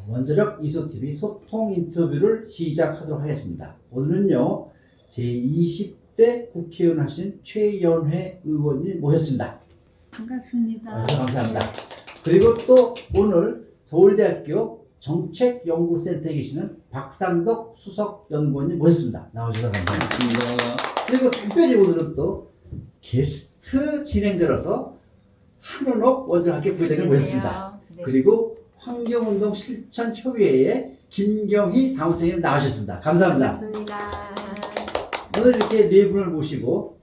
원자력 이수TV 소통 인터뷰를 시작하도록 하겠습니다. 오늘은요, 제20대 국회의원 하신 최연회 의원님 모셨습니다. 반갑습니다. 감사합니다. 그리고 또 오늘 서울대학교 정책연구센터에 계시는 박상덕 수석연구원님 모셨습니다. 나와주셔서 감사합니다. 그리고 특별히 오늘은 또 게스트 진행자로서 한원옥 원자력학회 부회장님 모셨습니다. 네. 그리고 환경운동 실천협의회의 김경희 사무총장님 나와주셨습니다. 감사합니다. 반갑습니다. 오늘 이렇게 네 분을 모시고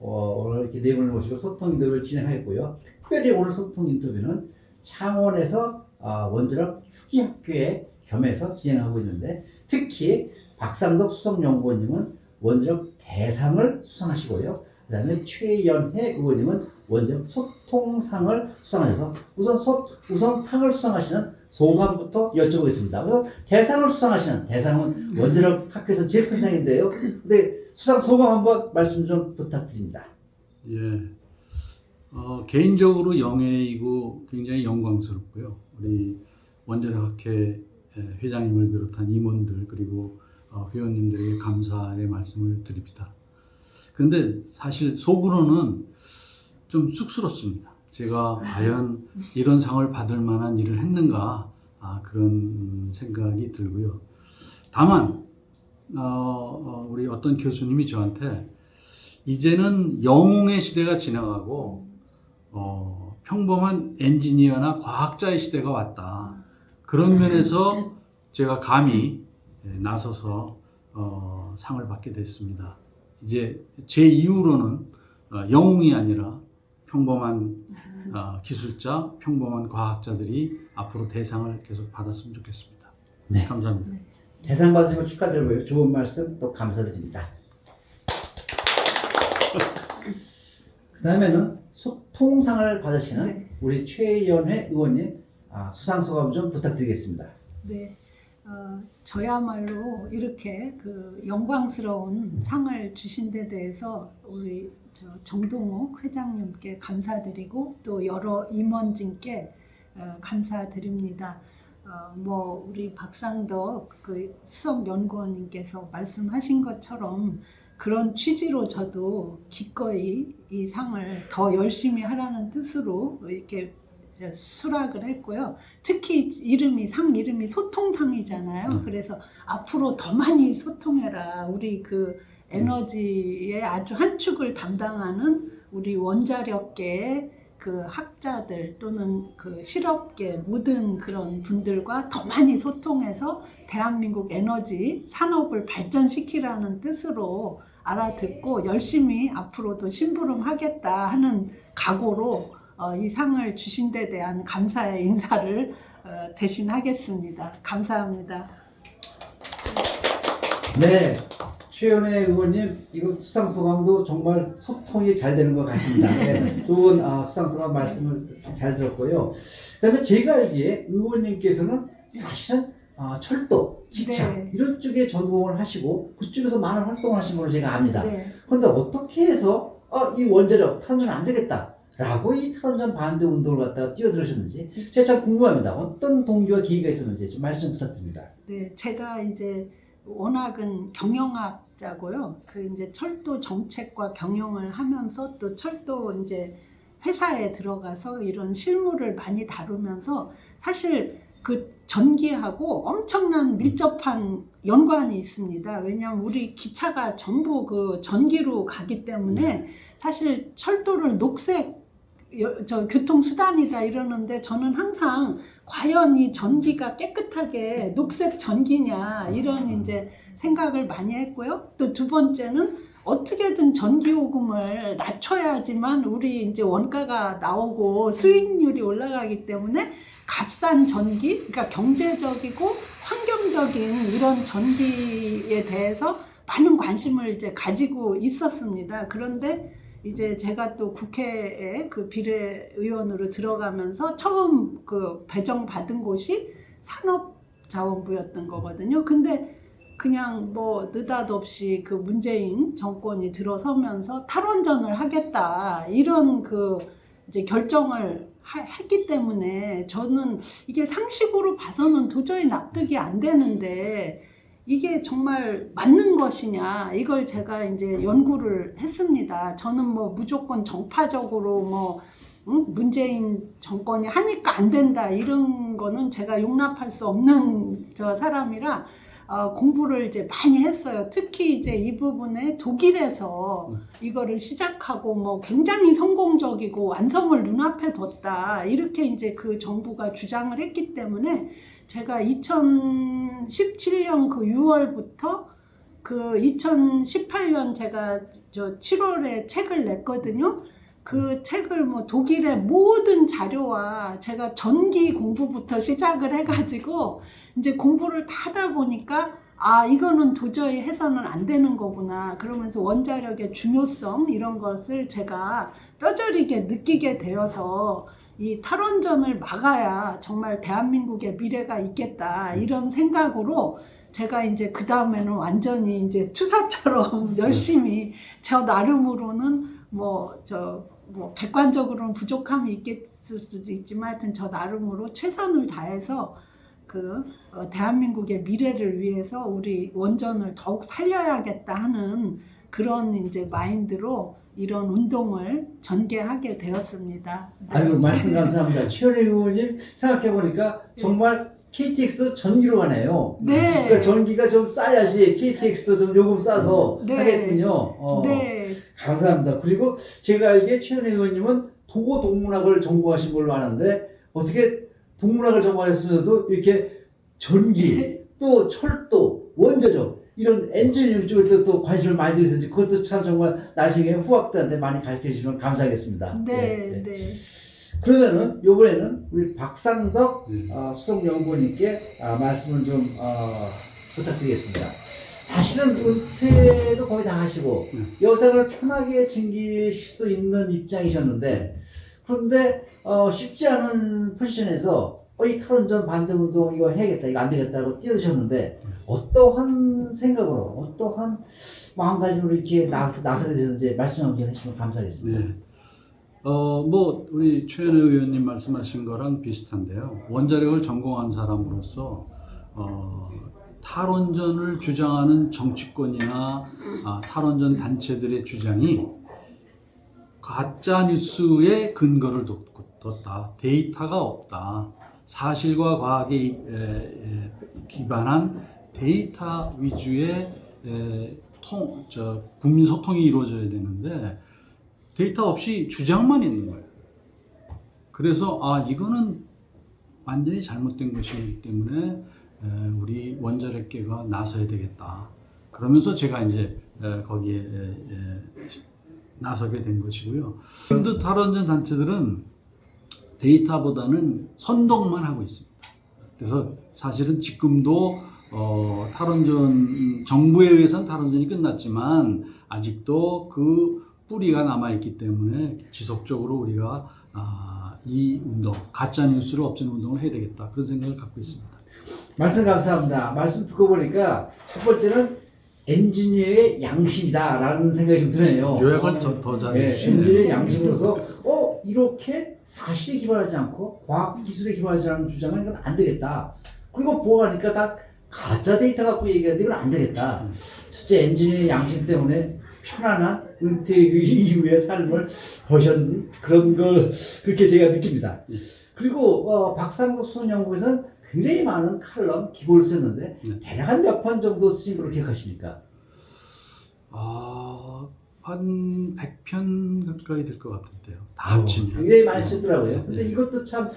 소통 인터뷰를 진행하겠고요. 특별히 오늘 소통 인터뷰는 창원에서 원자력 휴기학교에 겸해서 진행하고 있는데, 특히 박상덕 수석연구원님은 원자력 대상을 수상하시고요. 그 다음에 최연혜 의원님은 원자력 소통상을 수상하셔서 우선 상을 수상하시는 소감부터 여쭤보겠습니다. 그래서 대상을 수상하시는, 대상은 원자력 학교에서 제일 큰 상인데요. 근데 수상 소감 한번 말씀 좀 부탁드립니다. 예. 개인적으로 영예이고 굉장히 영광스럽고요. 우리 원자력학회 회장님을 비롯한 임원들 그리고 회원님들에게 감사의 말씀을 드립니다. 그런데 사실 속으로는 좀 쑥스럽습니다. 제가 과연 이런 상을 받을 만한 일을 했는가, 그런 생각이 들고요. 다만 우리 어떤 교수님이 저한테 이제는 영웅의 시대가 지나가고 평범한 엔지니어나 과학자의 시대가 왔다. 그런 면에서 제가 감히 나서서 상을 받게 됐습니다. 이제 제 이후로는 영웅이 아니라 평범한 기술자, 평범한 과학자들이 앞으로 대상을 계속 받았으면 좋겠습니다. 네. 감사합니다. 대상 받으신 거 축하드리고요. 좋은 말씀 또 감사드립니다. 그 다음에는 소통상을 받으시는 우리 최연회 의원님 수상 소감 좀 부탁드리겠습니다. 네, 저야말로 이렇게 그 영광스러운 상을 주신 데 대해서 우리 정동욱 회장님께 감사드리고 또 여러 임원진께 감사드립니다. 우리 박상덕 그 수석연구원님께서 말씀하신 것처럼 그런 취지로 저도 기꺼이 이 상을 더 열심히 하라는 뜻으로 이렇게 수락을 했고요. 특히 상 이름이 소통상이잖아요. 그래서 앞으로 더 많이 소통해라. 우리 그 에너지의 아주 한 축을 담당하는 우리 원자력계 그 학자들 또는 그 실업계 모든 그런 분들과 더 많이 소통해서 대한민국 에너지 산업을 발전시키라는 뜻으로 알아듣고 열심히 앞으로도 심부름하겠다 하는 각오로 이 상을 주신 데 대한 감사의 인사를 대신하겠습니다. 감사합니다. 네, 최연혜 의원님 이거 수상 소감도 정말 소통이 잘 되는 것 같습니다. 네, 좋은 수상 소감 말씀을 잘 들었고요. 그다음에 제가 알기에 의원님께서는 사실은 철도, 기차 이런 쪽에 전공을 하시고 그쪽에서 많은 활동을 하신 걸로 제가 압니다. 그런데 어떻게 해서 이 원자력 탈원전 안 되겠다 라고 이 탈원전 반대 운동을 갖다가 뛰어들으셨는지 제가 참 궁금합니다. 어떤 동기와 계기가 있었는지 좀 말씀 부탁드립니다. 네, 제가 이제 워낙은 경영학자고요. 그 이제 철도 정책과 경영을 하면서 또 철도 이제 회사에 들어가서 이런 실무를 많이 다루면서 사실 그 전기하고 엄청난 밀접한 연관이 있습니다. 왜냐하면 우리 기차가 전부 그 전기로 가기 때문에 사실 철도를 녹색 교통수단이다 이러는데 저는 항상 과연 이 전기가 깨끗하게 녹색 전기냐 이런 이제 생각을 많이 했고요. 또 두 번째는 어떻게든 전기요금을 낮춰야지만 우리 이제 원가가 나오고 수익률이 올라가기 때문에 값싼 전기, 그러니까 경제적이고 환경적인 이런 전기에 대해서 많은 관심을 이제 가지고 있었습니다. 그런데 이제 제가 또 국회에 그 비례의원으로 들어가면서 처음 그 배정받은 곳이 산업자원부였던 거거든요. 근데 그냥 뭐 느닷없이 그 문재인 정권이 들어서면서 탈원전을 하겠다 이런 그 이제 결정을 했기 때문에 저는 이게 상식으로 봐서는 도저히 납득이 안 되는데 이게 정말 맞는 것이냐 이걸 제가 이제 연구를 했습니다. 저는 뭐 무조건 정파적으로 뭐 문재인 정권이 하니까 안 된다 이런 거는 제가 용납할 수 없는 저 사람이라 공부를 이제 많이 했어요. 특히 이제 이 부분에 독일에서 이거를 시작하고 뭐 굉장히 성공적이고 완성을 눈앞에 뒀다 이렇게 이제 그 정부가 주장을 했기 때문에 제가 2017년 그 6월부터 그 2018년 제가 저 7월에 책을 냈거든요. 그 책을 뭐 독일의 모든 자료와 제가 전기 공부부터 시작을 해가지고 이제 공부를 다 하다 보니까 이거는 도저히 해서는 안 되는 거구나 그러면서 원자력의 중요성 이런 것을 제가 뼈저리게 느끼게 되어서 이 탈원전을 막아야 정말 대한민국의 미래가 있겠다 이런 생각으로 제가 이제 그 다음에는 완전히 이제 투사처럼 열심히 저 나름으로는 뭐 객관적으로는 부족함이 있겠을 수도 있지만 하여튼 저 나름으로 최선을 다해서 대한민국의 미래를 위해서 우리 원전을 더욱 살려야겠다 하는 그런 이제 마인드로 이런 운동을 전개하게 되었습니다. 네. 아이고 말씀 감사합니다. 최현희 의원님 생각해보니까 정말 KTX도 전기로 가네요. 네. 그러니까 전기가 좀 싸야지 KTX도 좀 요금 싸서 네. 하겠군요. 네. 감사합니다. 그리고 제가 알기에 최현희 의원님은 도고 동문학을 전공하신 걸로 아는데 어떻게 동문학을 전공하셨으면서도 이렇게 전기 또 철도 원자력 이런 엔지니어링 쪽에 또 관심을 많이 들으셨는지 그것도 참 정말 나중에 후학들한테 많이 가르쳐 주시면 감사하겠습니다. 네. 네. 그러면은 이번에는 우리 박상덕 수석연구원님께 말씀을 좀 부탁드리겠습니다. 사실은 은퇴도 거의 다 하시고 여생을 편하게 즐기실 수도 있는 입장이셨는데 그런데 쉽지 않은 포지션에서 이 탈원전 반대운동 이거 해야겠다 이거 안 되겠다고 뛰어드셨는데 어떠한 생각으로 어떠한 마음가짐으로 이렇게 나서게 되는지 말씀 한번 해주시면 감사하겠습니다. 네. 뭐 우리 최현우 의원님 말씀하신 거랑 비슷한데요. 원자력을 전공한 사람으로서 탈원전을 주장하는 정치권이나 탈원전 단체들의 주장이 가짜 뉴스에 근거를 뒀다. 데이터가 없다. 사실과 과학에 기반한 데이터 위주의 국민 소통이 이루어져야 되는데 데이터 없이 주장만 있는 거예요. 그래서 이거는 완전히 잘못된 것이기 때문에 우리 원자력계가 나서야 되겠다. 그러면서 제가 이제 거기에 나서게 된 것이고요. 현대 탈원전 단체들은 데이터보다는 선동만 하고 있습니다. 그래서 사실은 지금도 탈원전 정부에 의해서는 탈원전이 끝났지만 아직도 그 뿌리가 남아있기 때문에 지속적으로 우리가 이 운동, 가짜뉴스를 없애는 운동을 해야 되겠다. 그런 생각을 갖고 있습니다. 말씀 감사합니다. 말씀 듣고 보니까 첫 번째는 엔지니어의 양심이다라는 생각이 좀 드네요. 요약을 더 잘해주시네요. 엔지니어의 양심으로서 이렇게 사실에 기반하지 않고 과학 기술에 기반하지 않은 주장은 이건 안 되겠다. 그리고 보아하니까 다 가짜 데이터 갖고 얘기하는데 이건 안 되겠다. 첫째 엔지니어의 양심 때문에 편안한 은퇴 이후의 삶을 버셨는 그런 걸 그렇게 제가 느낍니다. 그리고 박상덕 수석연구에서는 굉장히 많은 칼럼, 기고를 쓰셨는데 대략 한 몇 편 정도 쓰신 걸로 기억하십니까? 한 100편 가까이 될 것 같은데요. 다 합치면. 굉장히 많이 쓰더라고요. 근데 이것도 참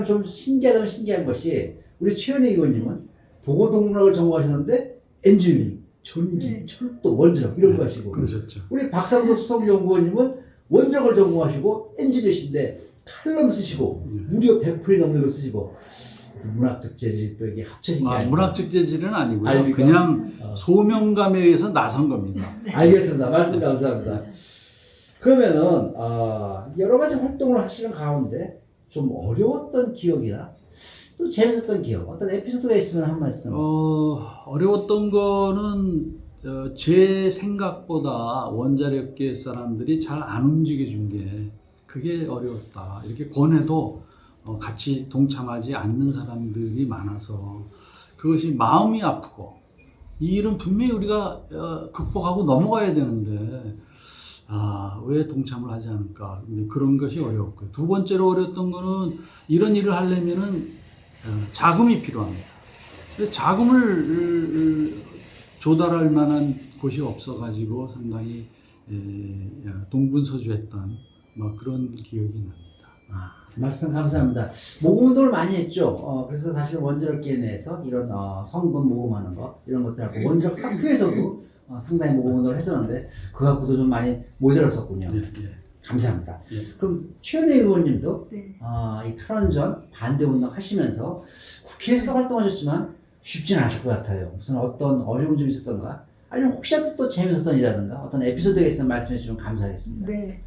좀 신기하다면 신기한 것이 우리 최현희 의원님은 도고동문학을 전공하셨는데 엔지니어링, 전기, 철도, 원자력 이런 거 하시고 그러셨죠. 우리 박상덕 수석연구원님은 원자력을 전공하시고 엔지니어신데 칼럼 쓰시고 무려 100편이 넘는 걸 쓰시고 문학적 재질이 또 이게 합쳐진 게 아니고 문학적 재질은 아니고요. 아닙니까? 그냥 소명감에 의해서 나선 겁니다. 알겠습니다. 말씀 감사합니다. 그러면은 여러 가지 활동을 하시는 가운데 좀 어려웠던 기억이나 또 재밌었던 기억, 어떤 에피소드가 있으면 한 말씀. 어려웠던 거는 제 생각보다 원자력계 사람들이 잘 안 움직여준 게 그게 어려웠다. 이렇게 권해도 같이 동참하지 않는 사람들이 많아서 그것이 마음이 아프고 이 일은 분명히 우리가 극복하고 넘어가야 되는데 왜 동참을 하지 않을까? 근데 그런 것이 어려웠고요. 두 번째로 어려웠던 거는 이런 일을 하려면은 자금이 필요합니다. 근데 자금을 조달할 만한 곳이 없어가지고 상당히 동분서주했던 그런 기억이 납니다. 말씀 감사합니다. 모금 운동을 많이 했죠. 그래서 사실 원자력계 내에서 이런 성금 모금하는 거 이런 것들하고 원자력 학교에서도 상당히 모금 운동을 했었는데 그 갖고도 좀 많이 모자랐었군요. 감사합니다. 그럼 최은혜 의원님도 네. 이 탈원전 반대 운동 하시면서 국회에서도 활동하셨지만 쉽진 않았을 것 같아요. 무슨 어떤 어려운 점이 있었던가? 아니면 혹시라도 또 재밌었던 일이라든가 어떤 에피소드가 있으면 말씀해 주시면 감사하겠습니다. 네.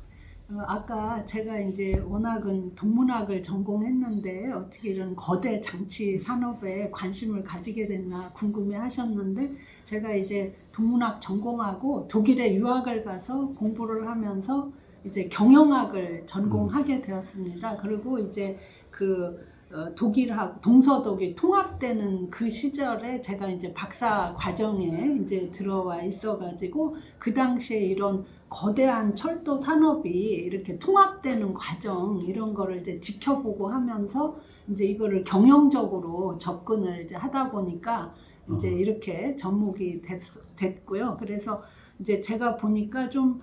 아까 제가 이제 워낙은 동문학을 전공했는데 어떻게 이런 거대 장치 산업에 관심을 가지게 됐나 궁금해 하셨는데 제가 이제 동문학 전공하고 독일에 유학을 가서 공부를 하면서 이제 경영학을 전공하게 되었습니다. 그리고 이제 독일하고 동서독일 통합되는 그 시절에 제가 이제 박사 과정에 이제 들어와 있어가지고 그 당시에 이런 거대한 철도 산업이 이렇게 통합되는 과정 이런 거를 이제 지켜보고 하면서 이제 이거를 경영적으로 접근을 이제 하다 보니까 이제 이렇게 접목이 됐고요. 그래서 이제 제가 보니까 좀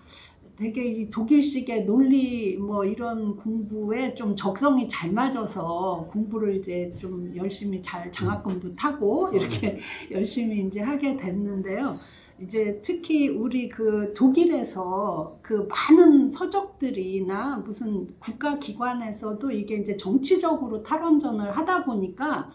되게 이 독일식의 논리 이런 공부에 좀 적성이 잘 맞아서 공부를 이제 좀 열심히 잘 장학금도 타고 이렇게 열심히 이제 하게 됐는데요. 이제 특히 우리 그 독일에서 그 많은 서적들이나 무슨 국가기관에서도 이게 이제 정치적으로 탈원전을 하다 보니까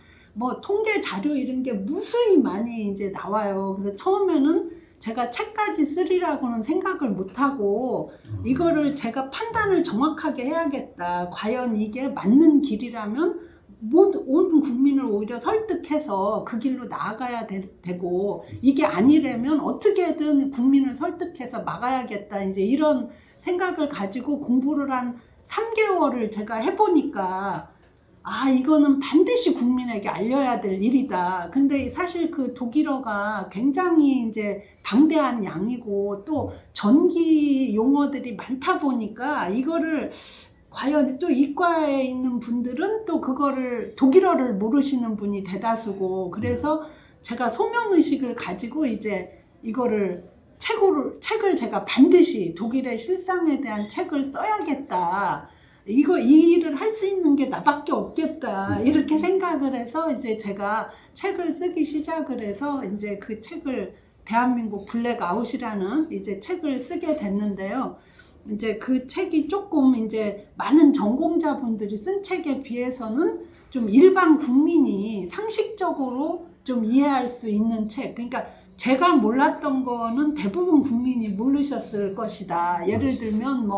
통계 자료 이런 게 무수히 많이 이제 나와요. 그래서 처음에는 제가 책까지 쓰리라고는 생각을 못하고 이거를 제가 판단을 정확하게 해야겠다. 과연 이게 맞는 길이라면 온 국민을 오히려 설득해서 그 길로 나아가야 되고 이게 아니라면 어떻게든 국민을 설득해서 막아야겠다. 이제 이런 생각을 가지고 공부를 한 3개월을 제가 해보니까 이거는 반드시 국민에게 알려야 될 일이다. 근데 사실 그 독일어가 굉장히 이제 방대한 양이고 또 전기 용어들이 많다 보니까 이거를 과연 또 이과에 있는 분들은 또 그거를 독일어를 모르시는 분이 대다수고 그래서 제가 소명의식을 가지고 이제 이거를 책을 제가 반드시 독일의 실상에 대한 책을 써야겠다. 이 일을 할 수 있는 게 나밖에 없겠다. 이렇게 생각을 해서 이제 제가 책을 쓰기 시작을 해서 이제 그 책을 대한민국 블랙아웃이라는 이제 책을 쓰게 됐는데요. 이제 그 책이 조금 이제 많은 전공자분들이 쓴 책에 비해서는 좀 일반 국민이 상식적으로 좀 이해할 수 있는 책. 그러니까 제가 몰랐던 거는 대부분 국민이 모르셨을 것이다. 예를 들면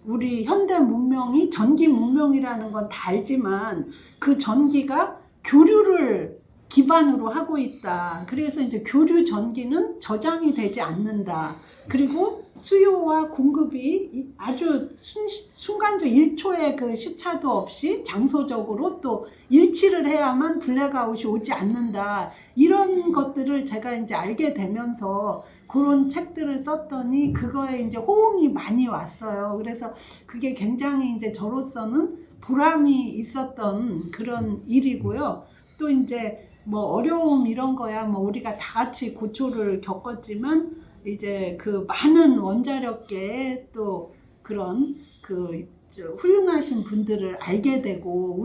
우리 현대 문명이 전기 문명이라는 건 다 알지만 그 전기가 교류를 기반으로 하고 있다. 그래서 이제 교류 전기는 저장이 되지 않는다. 그리고 수요와 공급이 아주 순간적 1초의 그 시차도 없이 장소적으로 또 일치를 해야만 블랙아웃이 오지 않는다. 이런 것들을 제가 이제 알게 되면서 그런 책들을 썼더니 그거에 이제 호응이 많이 왔어요. 그래서 그게 굉장히 이제 저로서는 보람이 있었던 그런 일이고요. 또 이제 어려움 이런 거야 우리가 다 같이 고초를 겪었지만 이제 그 많은 원자력계에 또 그런 훌륭하신 분들을 알게 되고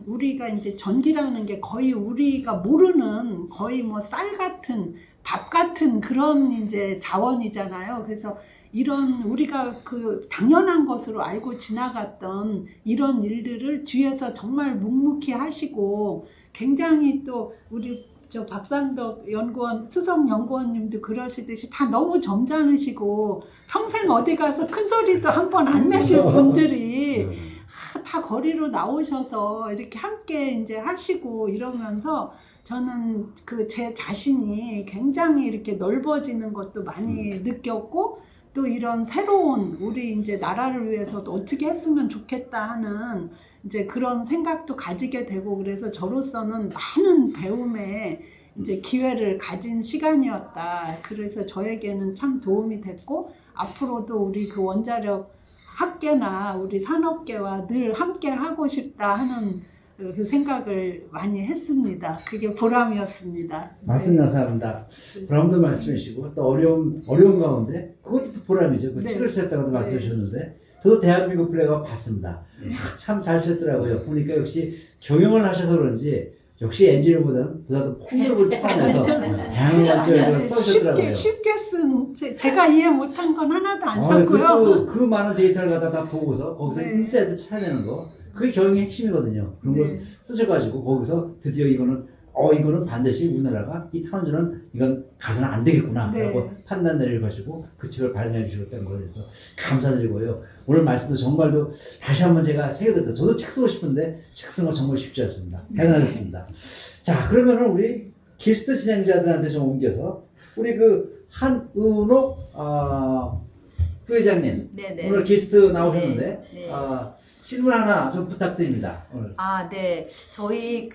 우리가 이제 전기라는 게 거의 우리가 모르는 거의 쌀 같은 밥 같은 그런 이제 자원이잖아요. 그래서 이런 우리가 그 당연한 것으로 알고 지나갔던 이런 일들을 뒤에서 정말 묵묵히 하시고 굉장히 또 우리 박상덕 연구원, 수석 연구원님도 그러시듯이 다 너무 점잖으시고 평생 어디 가서 큰 소리도 한 번 안 내실 분들이 다 거리로 나오셔서 이렇게 함께 이제 하시고 이러면서 저는 제 자신이 굉장히 이렇게 넓어지는 것도 많이 느꼈고 또 이런 새로운 우리 이제 나라를 위해서도 어떻게 했으면 좋겠다 하는 이제 그런 생각도 가지게 되고, 그래서 저로서는 많은 배움의 이제 기회를 가진 시간이었다. 그래서 저에게는 참 도움이 됐고, 앞으로도 우리 그 원자력 학계나 우리 산업계와 늘 함께 하고 싶다 하는 그 생각을 많이 했습니다. 그게 보람이었습니다. 말씀 감사합니다. 보람도 말씀해 주시고 또 어려운 가운데 그것도 또 보람이죠. 그 네. 책을 쓰셨다고도 네. 말씀해 주셨는데 저도 대한민국 플래그 봤습니다. 참 잘 쓰셨더라고요. 보니까 역시 경영을 하셔서 그런지 역시 엔지니어보다도 폭력을 쫓아내서 다양한 관점에서 써주셨더라고요. 쉽게 쓴 제가 이해 못한 건 하나도 안 썼고요. 그 많은 데이터를 다 보고서 거기서 네. 인사이트 찾아내는 거 그게 경영의 핵심이거든요. 그런 거 네. 쓰셔가지고 거기서 드디어 이거는 반드시 우리나라가 이 탄원전은 이건 가서는 안 되겠구나 라고 네. 판단 내려가지고 그 책을 발매해 주셨다는 거에 대해서 감사드리고요. 오늘 말씀도 정말도 다시 한번 제가 새겨들었어요. 저도 책 쓰고 싶은데 책 쓰는 거 정말 쉽지 않습니다. 대단하셨습니다. 자, 그러면은 우리 게스트 진행자들한테 좀 옮겨서 우리 그 한은옥 부회장님 네네. 오늘 게스트 나오셨는데 네. 질문 하나 좀 부탁드립니다. 오늘. 네. 저희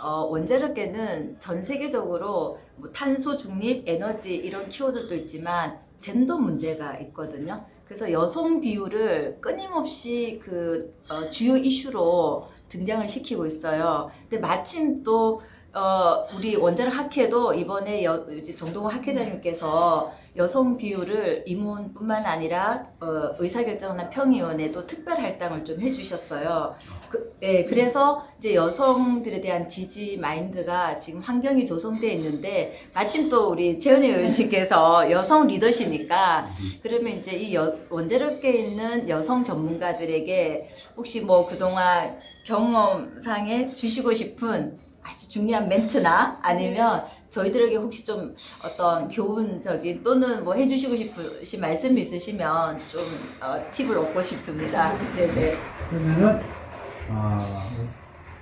원자력계는 전 세계적으로 뭐 탄소 중립, 에너지 이런 키워드도 있지만 젠더 문제가 있거든요. 그래서 여성 비율을 끊임없이 주요 이슈로 등장을 시키고 있어요. 근데 마침 또 우리 원자력 학회도 이번에 이제 정동호 학회장님께서 여성 비율을 임원뿐만 아니라 의사결정하는 평의원에도 특별 할당을 좀 해주셨어요. 그래서 이제 여성들에 대한 지지 마인드가 지금 환경이 조성되어 있는데 마침 또 우리 최은희 의원님께서 여성 리더시니까 그러면 이제 이 원자력계에 있는 여성 전문가들에게 혹시 뭐 그동안 경험상에 주시고 싶은 아주 중요한 멘트나 아니면 저희들에게 혹시 좀 어떤 교훈적인 또는 뭐 해주시고 싶으신 말씀이 있으시면 좀 팁을 얻고 싶습니다. 네네. 그러면은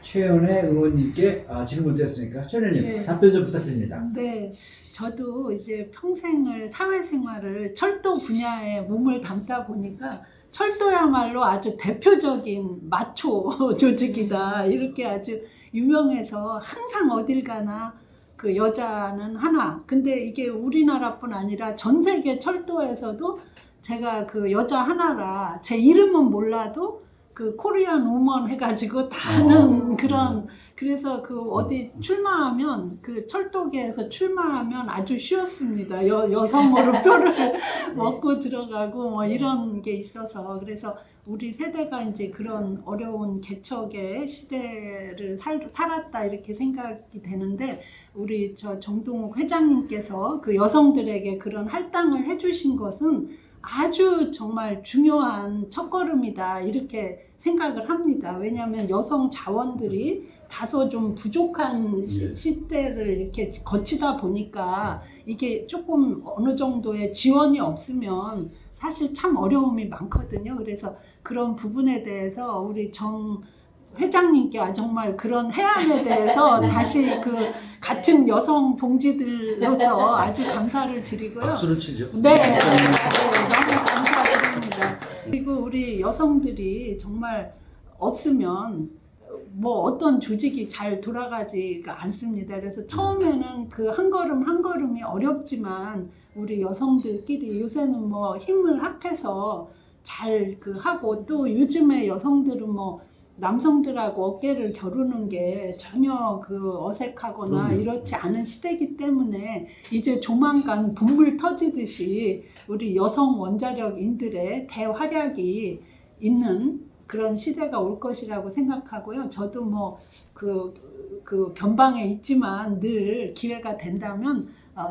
최연애 의원님께 질문 드렸으니까 최연님 네. 답변 좀 부탁드립니다. 네, 저도 이제 평생을 사회생활을 철도 분야에 몸을 담다 보니까 철도야말로 아주 대표적인 마초 조직이다 이렇게 아주 유명해서 항상 어딜 가나 그 여자는 하나. 근데 이게 우리나라뿐 아니라 전 세계 철도에서도 제가 그 여자 하나라 제 이름은 몰라도 그 코리안 우먼 해가지고 다는 그런, 그래서 그 어디 출마하면 그 철도계에서 출마하면 아주 쉬웠습니다. 여성으로 표를 먹고 들어가고 뭐 이런 게 있어서, 그래서 우리 세대가 이제 그런 어려운 개척의 시대를 살았다 이렇게 생각이 되는데, 우리 정동욱 회장님께서 그 여성들에게 그런 할당을 해주신 것은 아주 정말 중요한 첫걸음이다 이렇게 생각을 합니다. 왜냐하면 여성 자원들이 다소 좀 부족한 시대를 이렇게 거치다 보니까 이게 조금 어느 정도의 지원이 없으면 사실 참 어려움이 많거든요. 그래서 그런 부분에 대해서 우리 정 회장님께 정말 그런 해안에 대해서 다시 그 같은 여성 동지들로서 아주 감사를 드리고요. 박수를 치죠. 네, 너무 감사드립니다. 그리고 우리 여성들이 정말 없으면 뭐 어떤 조직이 잘 돌아가지가 않습니다. 그래서 처음에는 그 한 걸음 한 걸음이 어렵지만 우리 여성들끼리 요새는 뭐 힘을 합해서 잘 그 하고, 또 요즘에 여성들은 뭐 남성들하고 어깨를 겨루는 게 전혀 그 어색하거나 이렇지 않은 시대이기 때문에 이제 조만간 분물 터지듯이 우리 여성 원자력인들의 대활약이 있는 그런 시대가 올 것이라고 생각하고요. 저도 뭐 그 변방에 있지만 늘 기회가 된다면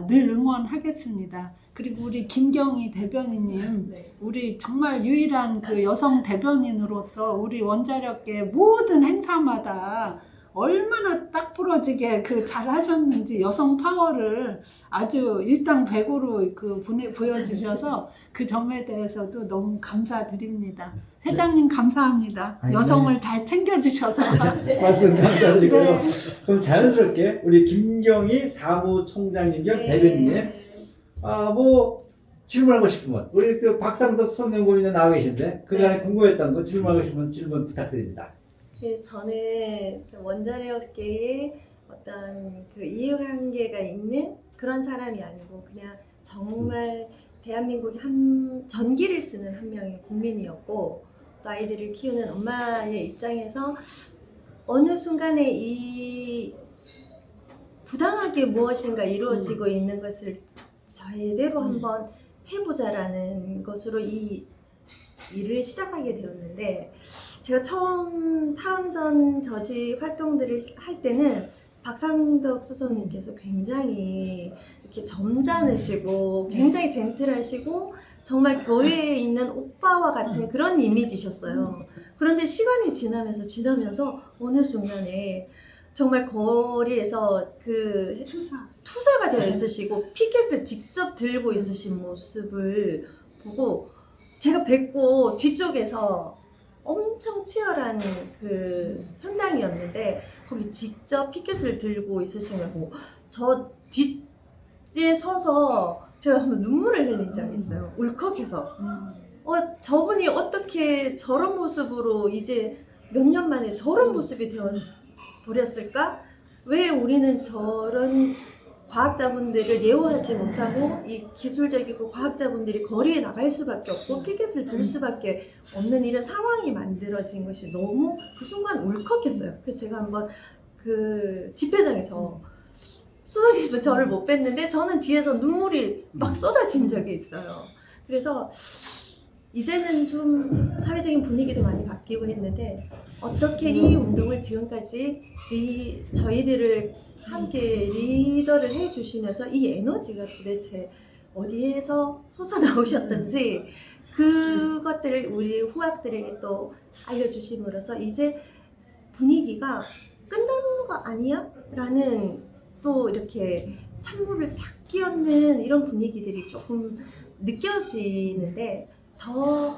늘 응원하겠습니다. 그리고 우리 김경희 대변인님, 우리 정말 유일한 그 여성 대변인으로서 우리 원자력계 모든 행사마다 얼마나 딱 부러지게 그 잘 하셨는지 여성 파워를 아주 일당백으로 그 보여주셔서 그 점에 대해서도 너무 감사드립니다. 회장님 감사합니다. 여성을 잘 챙겨주셔서. 말씀 감사드리고요. 네. 그럼 자연스럽게 우리 김경희 사무총장님 겸 대변인님, 뭐 질문하고 싶은 분, 우리 그 박상덕 수석연구원이 나와 계신데 그간에 궁금했던 거 질문하고 싶은 질문 부탁드립니다. 네, 저는 원자력계에 어떤 그 이해관계가 있는 그런 사람이 아니고 그냥 정말 대한민국의 한 전기를 쓰는 한 명의 국민이었고 또 아이들을 키우는 엄마의 입장에서 어느 순간에 이 부당하게 무엇인가 이루어지고 있는 것을 제대로 한번 해보자라는 것으로 이 일을 시작하게 되었는데 제가 처음 탈원전 저지 활동들을 할 때는 박상덕 수석님께서 굉장히 이렇게 점잖으시고 굉장히 젠틀하시고 정말 교회에 있는 오빠와 같은 그런 이미지셨어요. 그런데 시간이 지나면서 어느 순간에 정말 거리에서 그 투사가 되어 있으시고 피켓을 직접 들고 있으신 모습을 보고 제가 뵙고 뒤쪽에서 엄청 치열한 그 현장이었는데 거기 직접 피켓을 들고 있으신 걸 보고 저 뒤에 서서 제가 한번 눈물을 흘린 적이 있어요. 울컥해서 저분이 어떻게 저런 모습으로 이제 몇 년 만에 저런 모습이 되어 버렸을까? 왜 우리는 저런 과학자분들을 예우하지 못하고 이 기술적이고 과학자분들이 거리에 나갈 수밖에 없고 피켓을 들 수밖에 없는 이런 상황이 만들어진 것이 너무 그 순간 울컥했어요. 그래서 제가 한번 그 집회장에서 수석님은 저를 못 뵀는데 저는 뒤에서 눈물이 막 쏟아진 적이 있어요. 그래서 이제는 좀 사회적인 분위기도 많이 바뀌고 했는데 어떻게 이 운동을 지금까지 저희들을 함께 리더를 해주시면서 이 에너지가 도대체 어디에서 솟아나오셨던지 그것들을 우리 후학들에게 또 알려주심으로써 이제 분위기가 끝나는 거 아니야? 라는 또 이렇게 찬물을 싹 끼얹는 이런 분위기들이 조금 느껴지는데 더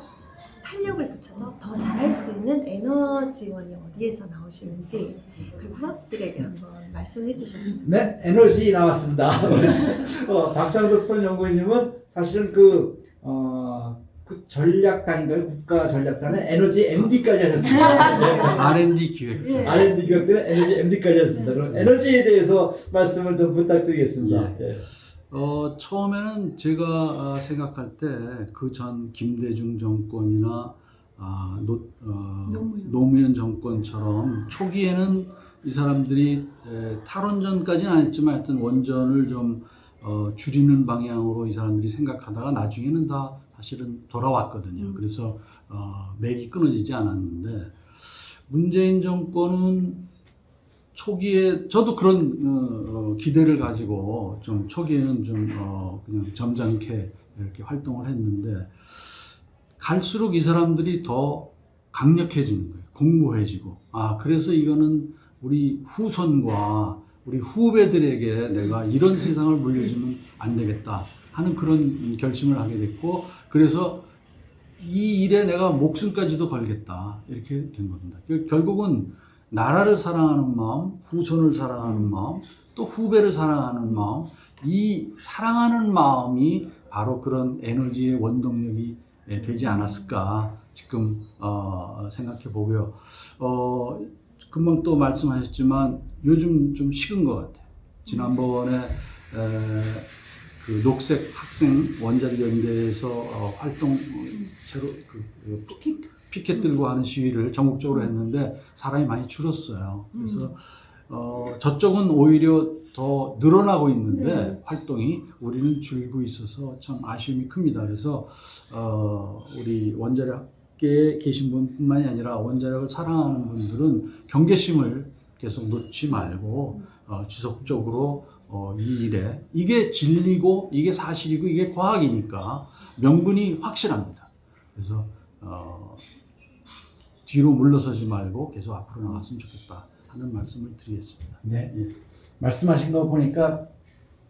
탄력을 붙여서 더 잘할 수 있는 에너지원이 어디에서 나오시는지 그 후학들에게 한번 말씀해 주셨습니다. 네, 에너지 나왔습니다. 박상덕 수석연구원님은 사실은 그 전략단인가요? 국가 전략단의 에너지 MD까지 하셨습니다. 네. R&D 기획. 예. R&D 기획들은 에너지 MD까지 하셨습니다. 그럼 에너지에 대해서 말씀을 좀 부탁드리겠습니다. 예. 처음에는 제가 생각할 때 그 전 김대중 정권이나 노무현 정권처럼 초기에는 이 사람들이 탈원전까지는 아니지만 하여튼 원전을 좀 줄이는 방향으로 이 사람들이 생각하다가 나중에는 다 사실은 돌아왔거든요. 그래서 맥이 끊어지지 않았는데 문재인 정권은 초기에 저도 그런 기대를 가지고 좀 초기에는 좀 그냥 점잖게 이렇게 활동을 했는데 갈수록 이 사람들이 더 강력해지는 거예요. 공고해지고 그래서 이거는 우리 후손과 우리 후배들에게 내가 이런 세상을 물려주면 안 되겠다 하는 그런 결심을 하게 됐고 그래서 이 일에 내가 목숨까지도 걸겠다 이렇게 된 겁니다. 결국은 나라를 사랑하는 마음, 후손을 사랑하는 마음, 또 후배를 사랑하는 마음, 이 사랑하는 마음이 바로 그런 에너지의 원동력이 되지 않았을까 지금 생각해 보고요. 금방 또 말씀하셨지만 요즘 좀 식은 것 같아요. 지난번에 그 녹색 학생 원자력 연대에서 활동 새로 피켓 들고 하는 시위를 전국적으로 했는데 사람이 많이 줄었어요. 그래서 저쪽은 오히려 더 늘어나고 있는데 활동이 우리는 줄고 있어서 참 아쉬움이 큽니다. 그래서 우리 원자력계에 계신 분뿐만이 아니라 원자력을 사랑하는 분들은 경계심을 계속 놓지 말고 지속적으로 이 일에 이게 진리고 이게 사실이고 이게 과학이니까 명분이 확실합니다. 그래서 뒤로 물러서지 말고 계속 앞으로 나갔으면 좋겠다 하는 말씀을 드리겠습니다. 네. 말씀하신 거 보니까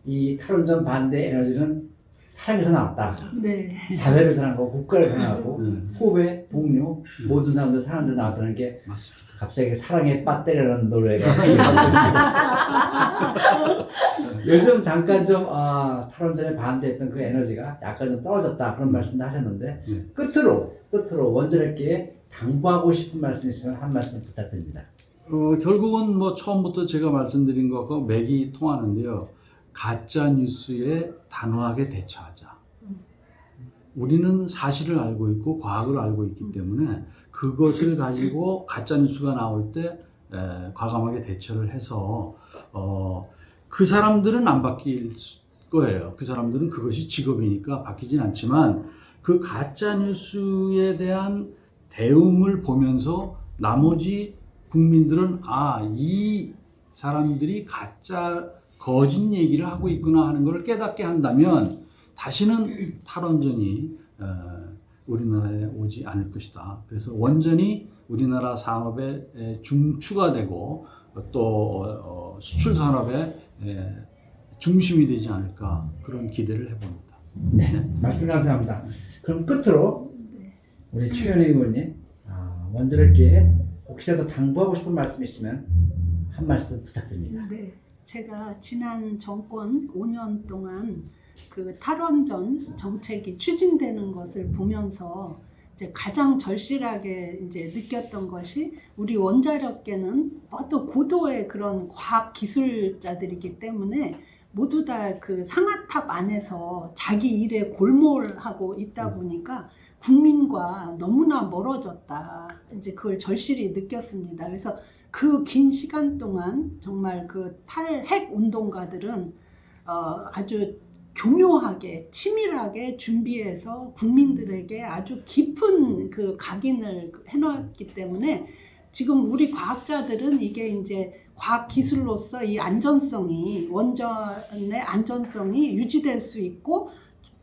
이 탈원전 반대 에너지는 사랑에서 나왔다. 네. 사회를 사랑하고 국가를 사랑하고 후배, 동료 모든 사람들 사랑하는 데 나왔다는 게 맞습니다. 갑자기 사랑의 배터리라는 노래가 요즘 잠깐 좀 탈원전에 반대했던 그 에너지가 약간 좀 떨어졌다 그런 말씀도 하셨는데 끝으로 원자력계에 당부하고 싶은 말씀 있으면 한 말씀 부탁드립니다. 결국은 뭐 처음부터 제가 말씀드린 것과 맥이 통하는데요. 가짜 뉴스에 단호하게 대처하자. 우리는 사실을 알고 있고 과학을 알고 있기 때문에 그것을 가지고 가짜 뉴스가 나올 때 과감하게 대처를 해서 그 사람들은 안 바뀔 거예요. 그 사람들은 그것이 직업이니까 바뀌진 않지만 그 가짜 뉴스에 대한 대응을 보면서 나머지 국민들은 이 사람들이 가짜 거짓 얘기를 하고 있구나 하는 걸 깨닫게 한다면 다시는 탈원전이 우리나라에 오지 않을 것이다. 그래서 원전이 우리나라 산업의 중추가 되고 또 수출 산업의 중심이 되지 않을까 그런 기대를 해봅니다. 네, 말씀 감사합니다. 그럼 끝으로 우리 최현희 의원님 원자력계에 혹시라도 당부하고 싶은 말씀 있으면 한 말씀 부탁드립니다. 네, 제가 지난 정권 5년 동안 그 탈원전 정책이 추진되는 것을 보면서 이제 가장 절실하게 이제 느꼈던 것이 우리 원자력계는 또 고도의 그런 과학 기술자들이기 때문에 모두 다 그 상아탑 안에서 자기 일에 골몰하고 있다 보니까 국민과 너무나 멀어졌다. 이제 그걸 절실히 느꼈습니다. 그래서 그 긴 시간 동안 정말 그 탈핵 운동가들은 아주 교묘하게 치밀하게 준비해서 국민들에게 아주 깊은 그 각인을 해놨기 때문에 지금 우리 과학자들은 이게 이제 과학 기술로서 이 안전성이 원전의 안전성이 유지될 수 있고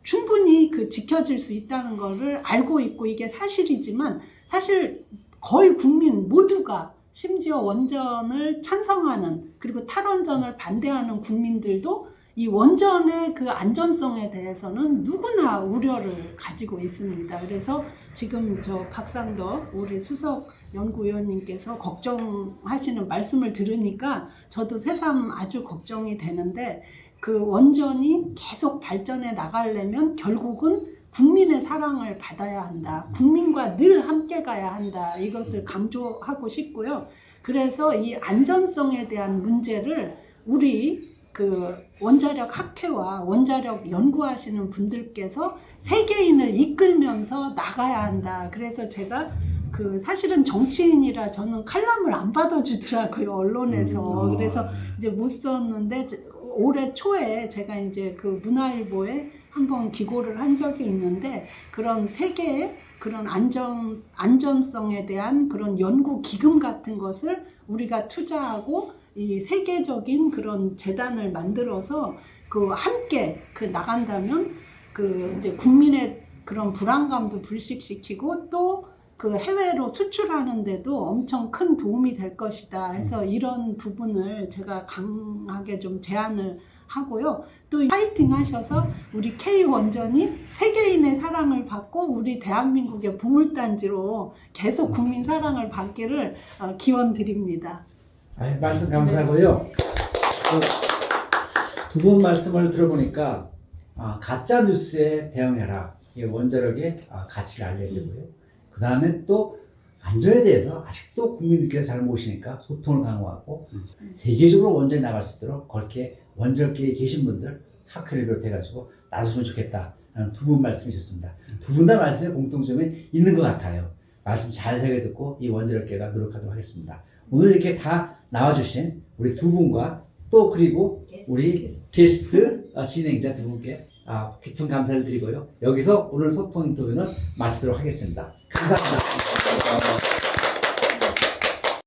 충분히 그 지켜질 수 있다는 것을 알고 있고 이게 사실이지만 사실 거의 국민 모두가 심지어 원전을 찬성하는 그리고 탈원전을 반대하는 국민들도 이 원전의 그 안전성에 대해서는 누구나 우려를 가지고 있습니다. 그래서 지금 저 박상덕 우리 수석 연구위원님께서 걱정하시는 말씀을 들으니까 저도 새삼 아주 걱정이 되는데 그 원전이 계속 발전해 나가려면 결국은 국민의 사랑을 받아야 한다. 국민과 늘 함께 가야 한다. 이것을 강조하고 싶고요. 그래서 이 안전성에 대한 문제를 우리 그 원자력 학회와 원자력 연구하시는 분들께서 세계인을 이끌면서 나가야 한다. 그래서 제가 그 사실은 정치인이라 저는 칼럼을 안 받아주더라고요, 언론에서. 그래서 이제 못 썼는데 올해 초에 제가 이제 그 문화일보에 한번 기고를 한 적이 있는데 그런 세계의 그런 안전성에 대한 그런 연구 기금 같은 것을 우리가 투자하고 이 세계적인 그런 재단을 만들어서 그 함께 그 나간다면 그 이제 국민의 그런 불안감도 불식시키고 또 그 해외로 수출하는데도 엄청 큰 도움이 될 것이다 해서 이런 부분을 제가 강하게 좀 제안을 하고요. 또 파이팅 하셔서 우리 K원전이 세계인의 사랑을 받고 우리 대한민국의 보물단지로 계속 국민 사랑을 받기를 기원 드립니다. 말씀 감사하고요. 두 분 말씀을 들어보니까 가짜 뉴스에 대응해라. 이 원자력의 가치를 알려야 되고요. 그 다음에 또 안전에 대해서 아직도 국민들께서 잘 모르시니까 소통을 강화하고 세계적으로 원전이 나갈 수 있도록 그렇게 원자력계에 계신 분들 학회를 비롯해가지고 나서면 좋겠다라는 두 분 말씀이셨습니다. 두 분 다 말씀에 공통점이 있는 것 같아요. 말씀 잘 새겨 듣고 이 원자력계가 노력하도록 하겠습니다. 오늘 이렇게 다 나와주신 우리 두 분과 또 그리고 우리 게스트 진행자 두 분께 깊은 감사를 드리고요. 여기서 오늘 소통 인터뷰는 마치도록 하겠습니다. 감사합니다.